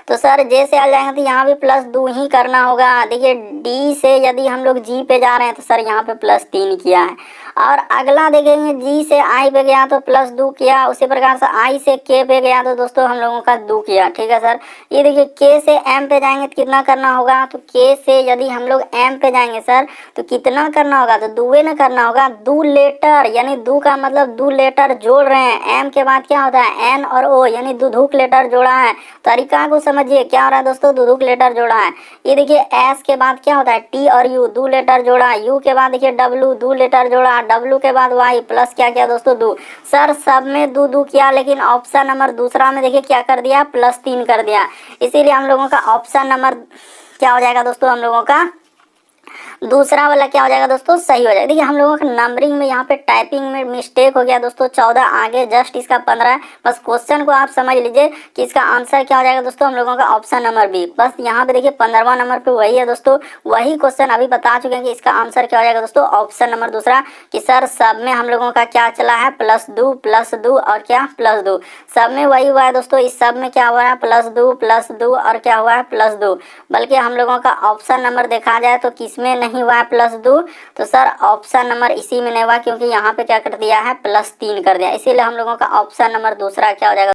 तो सर J से L जाएंगे तो यहाँ भी +2 ही करना होगा। देखिए D से यदि हम लोग G पे जा रहे हैं तो सर यहाँ पे +3 किया है। और अगला देखेंगे G से I पे गया तो +2 किया। उसी प्रकार से I से K पे गया तो दोस्तों हम लोगों का 2 किया। ठीक है सर, ये देखिए K से M पे जाएंगे तो कितना करना होगा, तो K से यदि हम लोग M पे जाएंगे सर तो कितना करना होगा, तो 2 न करना होगा। 2 लेटर, यानी 2 का मतलब 2 लेटर जोड़ रहे हैं। M के बाद क्या होता है, N और O, यानी दुधुक लेटर जोड़ा है। तरीका को समझिए क्या हो रहा है दोस्तों, दुधुक लेटर जोड़ा है। ये देखिए S के बाद क्या होता है, T और U, 2 लेटर जोड़ा। U के बाद देखिए W, 2 लेटर जोड़ा। W के बाद Y प्लस क्या किया दोस्तों, 2। सर सब में 2 किया, लेकिन ऑप्शन नंबर दूसरा में देखिए क्या कर दिया, +3 कर दिया। इसीलिए हम लोगों का ऑप्शन नंबर क्या हो जाएगा दोस्तों, हम लोगों का दूसरा वाला क्या हो जाएगा दोस्तों, सही हो जाएगा। देखिए हम लोगों का नंबरिंग में यहाँ पे टाइपिंग में मिस्टेक हो गया दोस्तों, 14 आगे जस्ट इसका 15 है। बस क्वेश्चन को आप समझ लीजिए कि इसका आंसर क्या हो जाएगा दोस्तों, हम लोगों का ऑप्शन नंबर बी। बस यहाँ पे देखिए 15वां नंबर पे वही है दोस्तों, वही क्वेश्चन अभी बता चुके हैं कि इसका आंसर क्या हो जाएगा दोस्तों, ऑप्शन नंबर दूसरा। कि सर सब में हम लोगों का क्या चला है, +2 और क्या +2, सब में वही हुआ है दोस्तों। इस सब में क्या हुआ है, +2 और क्या हुआ है, +2। बल्कि हम लोगों का ऑप्शन नंबर देखा जाए तो किसमें नहीं हुआ है +2, तो सर ऑप्शन नंबर इसी में नहीं हुआ, क्योंकि यहाँ पे क्या कर दिया है, +3 कर दिया। इसीलिए हम लोगों का ऑप्शन नंबर दूसरा क्या हो जाएगा।